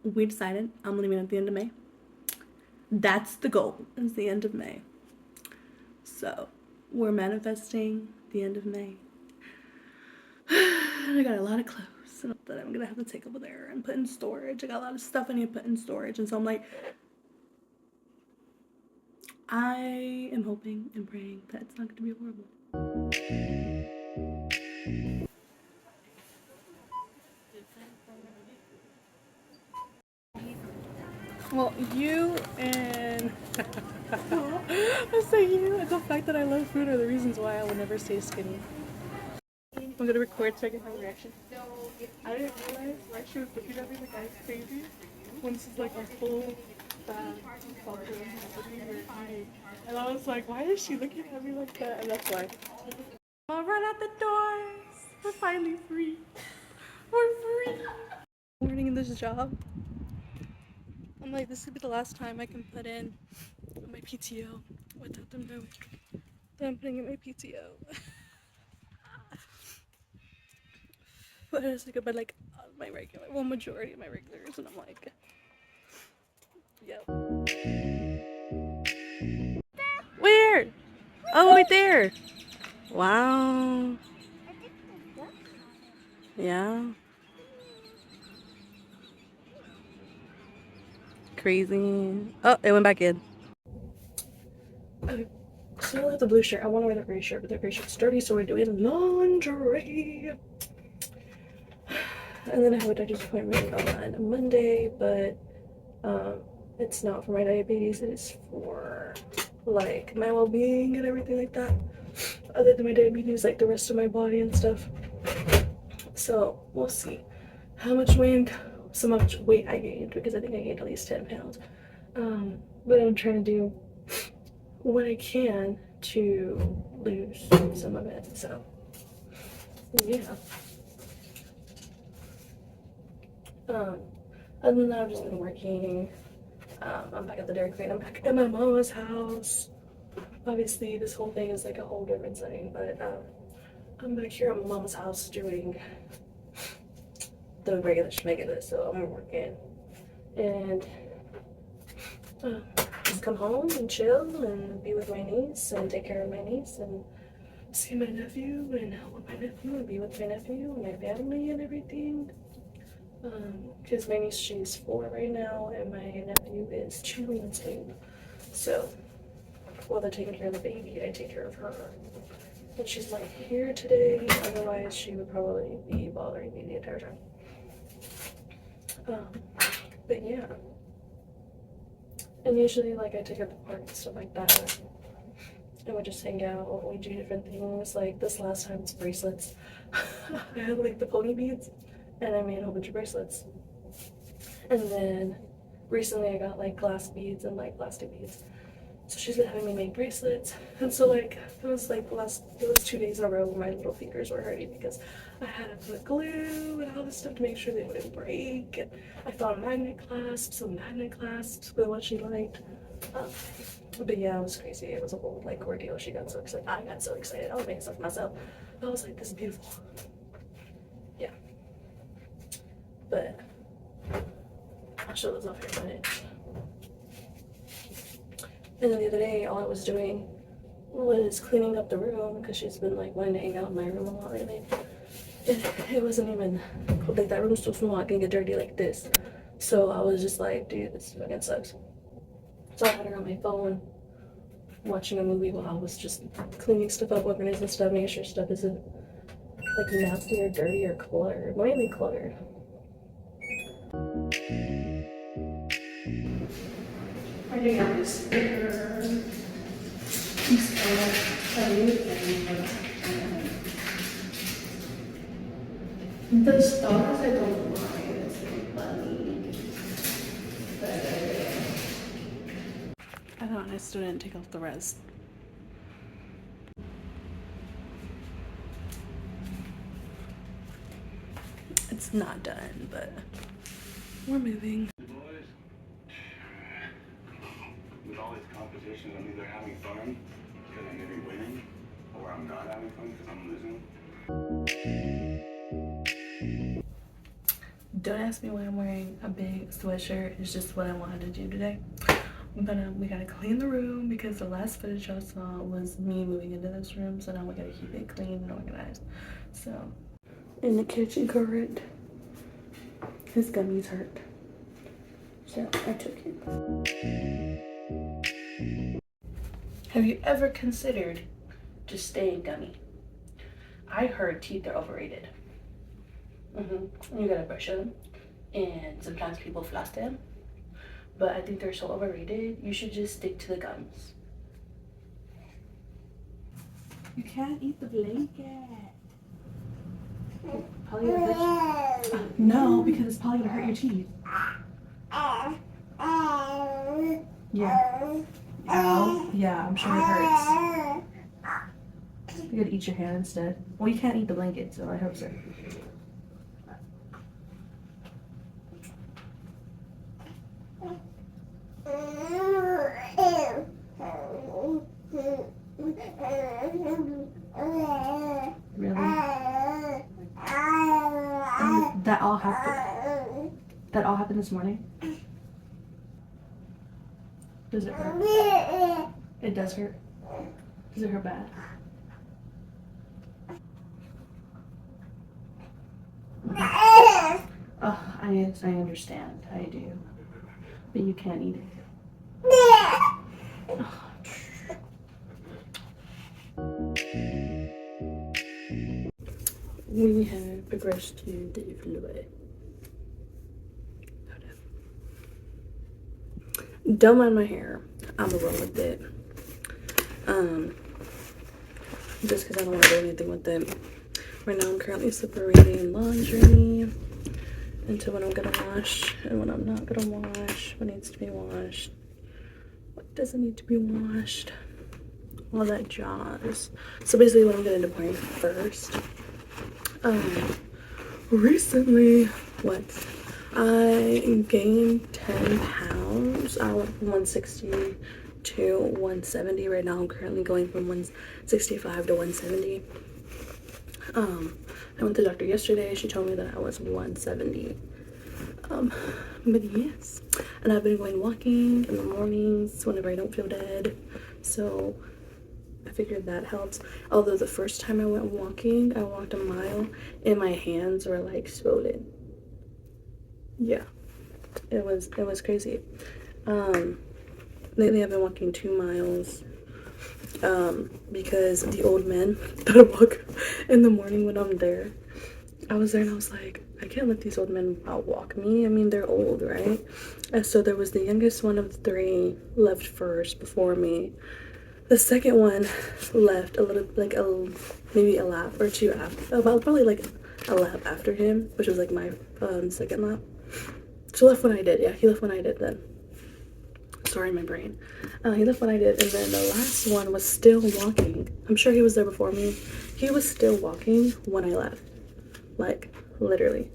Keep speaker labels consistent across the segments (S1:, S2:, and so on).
S1: We decided I'm leaving at the end of May. That's the goal, is the end of May. So we're manifesting the end of May. I got a lot of clothes that I'm gonna have to take over there and put in storage. I got a lot of stuff I need to put in storage, and so I'm like, I am hoping and praying that it's not gonna be horrible. Well, you and I say you and the fact that I love food are the reasons why I will never stay skinny. I'm gonna record so I can have a reaction. I didn't realize why she was looking at me like I was crazy when this is like a full and I was like, why is she looking at me like that? And that's why. I'll run out the doors. We're finally free. We're free. Learning in this job. I'm like, this could be the last time I can put in my PTO without them knowing that I'm putting in my PTO. But it's like about like my regular, well, majority of my regulars, and I'm like, yep. Where? Oh, right there. Wow. Yeah. Crazy. Oh, it went back in. Okay. Still have the blue shirt. I want to wear the gray shirt, but the gray shirt's dirty, so we're doing laundry. And then I have a doctor's appointment on Monday, but it's not for my diabetes. It is for like my well-being and everything like that. Other than my diabetes, like the rest of my body and stuff. So we'll see how much weight I gained, because I think I gained at least 10 pounds. But I'm trying to do what I can to lose some of it. So yeah. Other than that, I've just been working. I'm back at the Dairy Queen. I'm back at my mama's house. Obviously, this whole thing is like a whole different setting, but I'm back here at my mama's house doing the regular, so I'm working. And just come home and chill and be with my niece and take care of my niece and see my nephew and help with my nephew and be with my nephew and my family and everything. Because my niece, she's 4 right now, and my nephew is 2 months old. So while they're taking care of the baby, I take care of her. And she's not here today, otherwise she would probably be bothering me the entire time. But yeah. And usually, like, I take her to the park and stuff like that. And we just hang out, we do different things. Like, this last time, it's bracelets. I had, like, the pony beads, and I made a whole bunch of bracelets. And then recently I got, like, glass beads and, like, plastic beads. So she's been having me make bracelets. And so, like, it was 2 days in a row where my little fingers were hurting because I had to put glue and all this stuff to make sure they wouldn't break. And I found magnet clasps with what she liked. But yeah, it was crazy. It was a whole, like, ordeal. She got so excited. I got so excited. I was making stuff for myself. I was like, this is beautiful. Yeah. But I'll show this off here in a minute. And then the other day, all I was doing was cleaning up the room because she's been like wanting to hang out in my room a lot lately. It wasn't even like that room's so small, I can get dirty like this. So I was just like, dude, this fucking sucks. So I had her on my phone watching a movie while I was just cleaning stuff up, organizing stuff, making sure stuff isn't like nasty or dirty or cluttered. Mainly cluttered. I do have this sticker. The stars, I don't mind. It's really funny. I don't know, I still didn't take off the rest. It's not done, but we're moving.
S2: With all this competition, I'm either having fun because I'm maybe winning, or I'm not having fun because I'm losing.
S1: Don't ask me why I'm wearing a big sweatshirt. It's just what I wanted to do today. But we gotta clean the room because the last footage I saw was me moving into this room. So now we gotta keep it clean and organized. So in the kitchen current, his gummies hurt. So I took it. Have you ever considered just staying gummy? I heard teeth are overrated. You gotta brush them, and sometimes people floss them. But I think they're so overrated. You should just stick to the gums. You can't eat the blanket. Probably gonna hurt you. No, because it's probably gonna hurt your teeth. Yeah. Ow. Yeah, I'm sure it hurts. You gotta eat your hand instead. Well, you can't eat the blanket, so I hope so. Really? That all happened. That all happened this morning? Does it hurt? It does hurt. Does it hurt bad? Oh, I understand. I do. But you can't eat it. We have progressed to the fluid. Don't mind my hair. I'm gonna roll with it. Just because I don't want to do anything with it. Right now I'm currently separating laundry into what I'm gonna wash and what I'm not gonna wash, what needs to be washed, what doesn't need to be washed, all that jazz. So basically what I'm gonna end up wearing first. Recently, I gained 10 pounds. I went from 160 to 170. Right now I'm currently going from 165 to 170. I went to the doctor yesterday. She told me that I was 170. But yes, and I've been going walking in the mornings whenever I don't feel dead. So I figured that helps. Although the first time I went walking, I walked a mile and my hands were like swollen. Yeah, it was crazy. Lately I've been walking 2 miles. Because the old men that I walk in the morning when I'm there, I was there and I was like, I can't let these old men outwalk me. I mean, they're old, right? And so there was the youngest one of the 3 left first before me. The second one left a little, like maybe a lap or 2 after, about probably like a lap after him, which was like my second lap. So left when I did, yeah, he left when I did then. Sorry, my brain. He left when I did, and then the last one was still walking. I'm sure he was there before me. He was still walking when I left, like literally.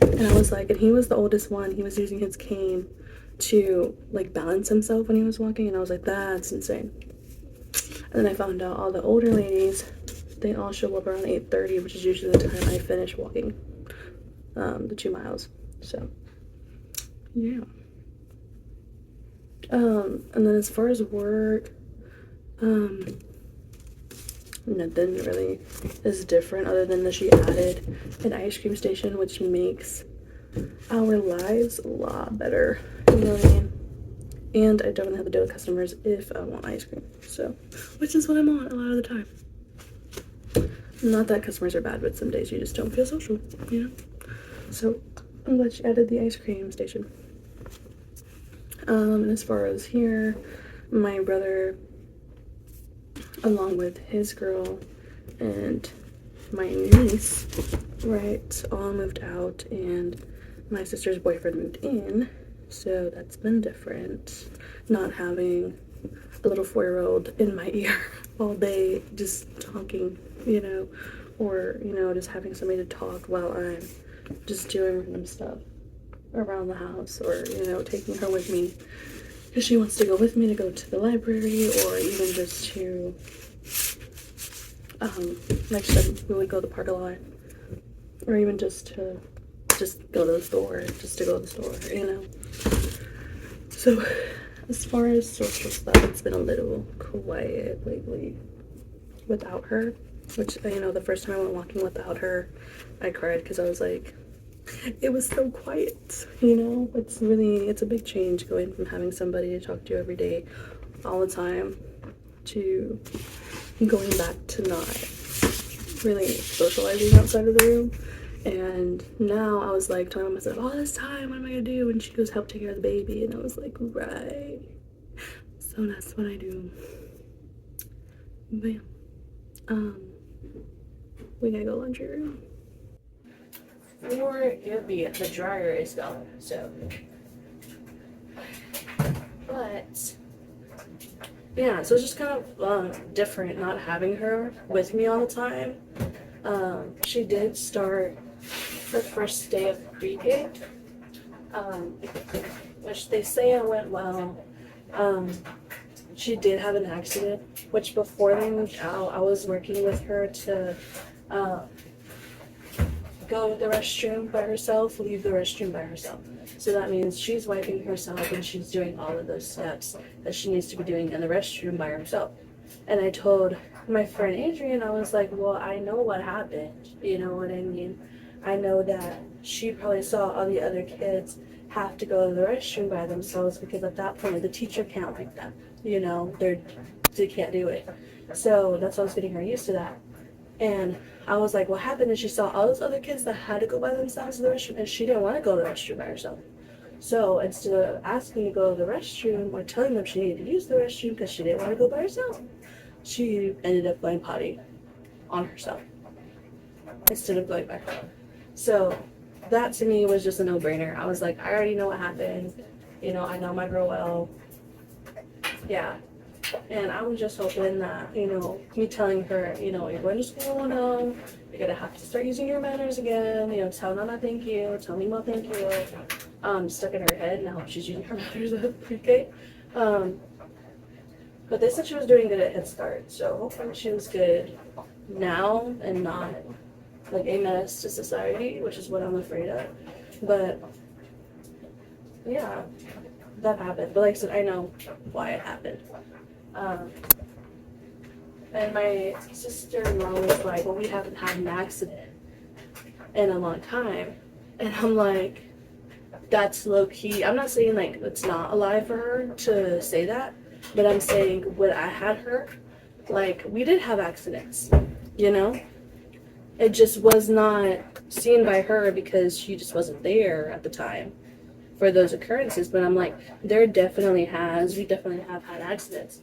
S1: And I was like, and he was the oldest one. He was using his cane to like balance himself when he was walking, and I was like, that's insane. And then I found out all the older ladies, they all show up around 8:30, which is usually the time I finish walking the 2 miles. So yeah. And then as far as work, nothing really is different other than that she added an ice cream station, which makes our lives a lot better, you know what I mean? And I don't have to deal with customers if I want ice cream, so, which is what I'm on a lot of the time. Not that customers are bad, but some days you just don't feel social, you know? So I'm glad she added the ice cream station. And as far as here, my brother, along with his girl and my niece, right, all moved out, and my sister's boyfriend moved in, so that's been different. Not having a little 4-year-old in my ear all day just talking, you know, or, you know, just having somebody to talk while I'm just doing random stuff around the house, or, you know, taking her with me because she wants to go with me to go to the library, or even just to like she said, we would go to the park a lot, or even just to just go to the store, just to go to the store, you know. So as far as social stuff, it's been a little quiet lately without her, which, you know, the first time I went walking without her, I cried because I was like, it was so quiet, you know. It's a big change going from having somebody to talk to every day all the time to going back to not really socializing outside of the room. And now I was like telling myself, all this time, what am I gonna do? And she goes, help take care of the baby. And I was like, right. So that's what I do. But yeah, we gotta go laundry room. Or the dryer is gone, so. But yeah, so it's just kind of different not having her with me all the time. She did start her first day of pre-K, which they say it went well. She did have an accident, which before they moved out, I was working with her to go to the restroom by herself, leave the restroom by herself. So that means she's wiping herself and she's doing all of those steps that she needs to be doing in the restroom by herself. And I told my friend Adrian, I was like, well, I know what happened. You know what I mean? I know that she probably saw all the other kids have to go to the restroom by themselves because at that point the teacher can't like them. You know, they can't do it. So that's why I was getting her used to that. And I was like, what happened is she saw all those other kids that had to go by themselves to the restroom, and she didn't want to go to the restroom by herself. So instead of asking to go to the restroom or telling them she needed to use the restroom because she didn't want to go by herself, she ended up going potty on herself instead of going by her. So that to me was just a no-brainer. I was like, I already know what happened. You know, I know my girl well. Yeah. And I was just hoping that, you know, me telling her, you know, you're going to school now, you're going to have to start using your manners again, you know, tell Nana thank you, tell me more thank you, stuck in her head, and I hope she's using her manners at pre-K. But they said she was doing good at Head Start, so hopefully she was good now and not like a menace to society, which is what I'm afraid of. But yeah, that happened. But like I said, I know why it happened. And my sister-in-law was like, well, we haven't had an accident in a long time. And I'm like, that's low-key. I'm not saying like it's not a lie for her to say that, but I'm saying when I had her, like, we did have accidents, you know? It just was not seen by her because she just wasn't there at the time for those occurrences. But I'm like, we definitely have had accidents.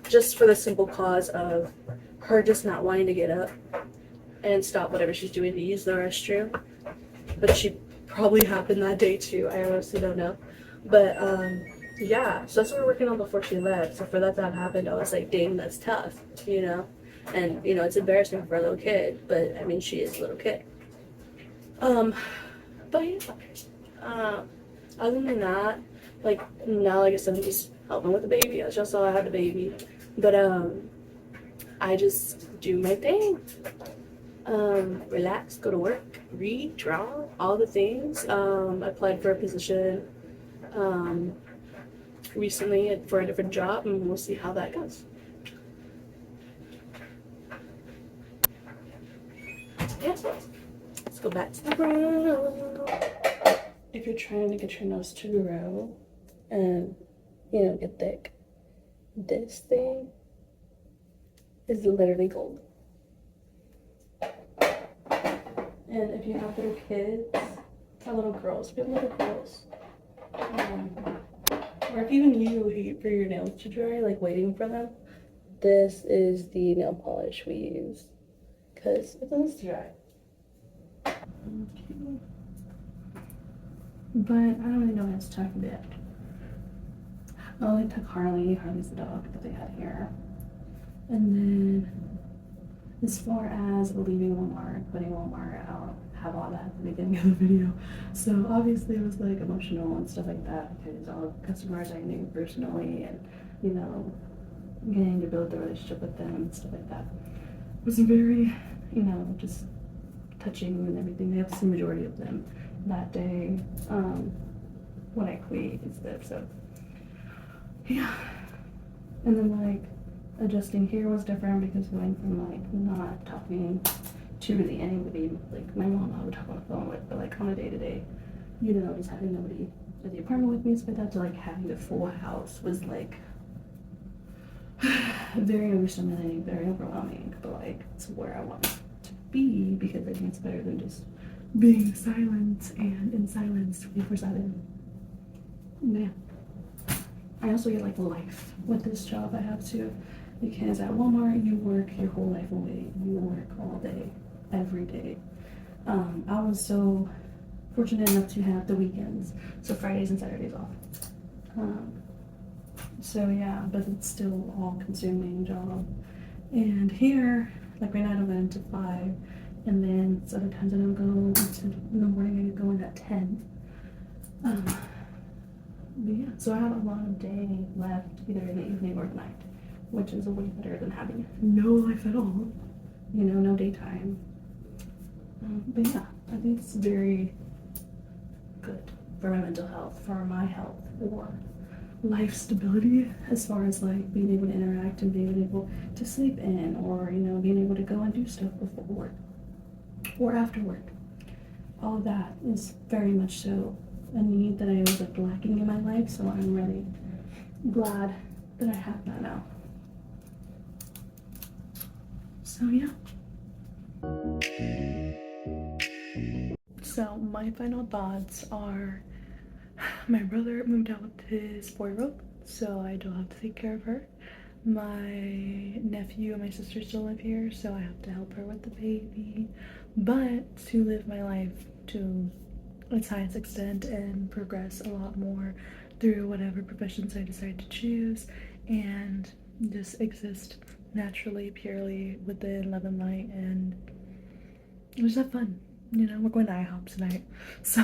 S1: Just for the simple cause of her just not wanting to get up and stop whatever she's doing to use the restroom. But she probably happened that day too. I honestly don't know. But yeah, so that's what we're working on before she left. So for that to have happened, I was like, dang, that's tough, you know? And, you know, it's embarrassing for a little kid, but I mean, she is a little kid. But yeah, other than that, like, now, like I said, I'm just helping with the baby. I just saw I had the baby. But, I just do my thing. Relax, go to work, read, draw, all the things. I applied for a position, recently for a different job, and we'll see how that goes. Yeah, let's go back to the brow. If you're trying to get your nose to grow and, you know, get thick, this thing is literally gold. And if you have little kids, or little girls, if you have little girls, or if even you wait for your nails to dry, like waiting for them, this is the nail polish we use. Because it does dry. Okay. But I don't really know what else to talk about. Oh, I took Harley. Harley's the dog that they had here. And then, as far as leaving Walmart, putting Walmart out, have all that at the beginning of the video. So obviously it was like emotional and stuff like that because all the customers I knew personally and, you know, getting to build the relationship with them and stuff like that was very, you know, just touching and everything. They have the majority of them that day when I quit and stuff. So yeah, and then like adjusting here was different because going from like not talking to really anybody, like my mom I would talk on the phone with, but like on a day to day, you know, just having nobody at the apartment with me, so that to like having the full house was like very overstimulating, very overwhelming, but like it's where I want to be because I think it's better than just being silent and in silence 24/7. Man, I also get like life with this job I have too, because at Walmart you work your whole life away. You work all day, every day. I was so fortunate enough to have the weekends, so Fridays and Saturdays off. So yeah, but it's still all consuming job. And here, like right now I don't go into 5, and then other times I don't go in the morning, I go in at 10. But yeah, so I have a lot of day left either in the evening or at night, which is way better than having no life at all. You know, no daytime. But yeah, I think it's very good for my mental health, for my health, for life stability, as far as like being able to interact and being able to sleep in, or you know, being able to go and do stuff before work or after work. All of that is very much so a need that I was like lacking in my life, so I'm really glad that I have that now. So yeah. So my final thoughts are, my brother moved out with his 4-year-old, so I don't have to take care of her. My nephew and my sister still live here, so I have to help her with the baby. But to live my life to its highest extent and progress a lot more through whatever professions I decide to choose, and just exist naturally, purely within love and light, and just have fun. You know, we're going to IHOP tonight, so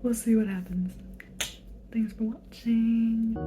S1: we'll see what happens. Thanks for watching.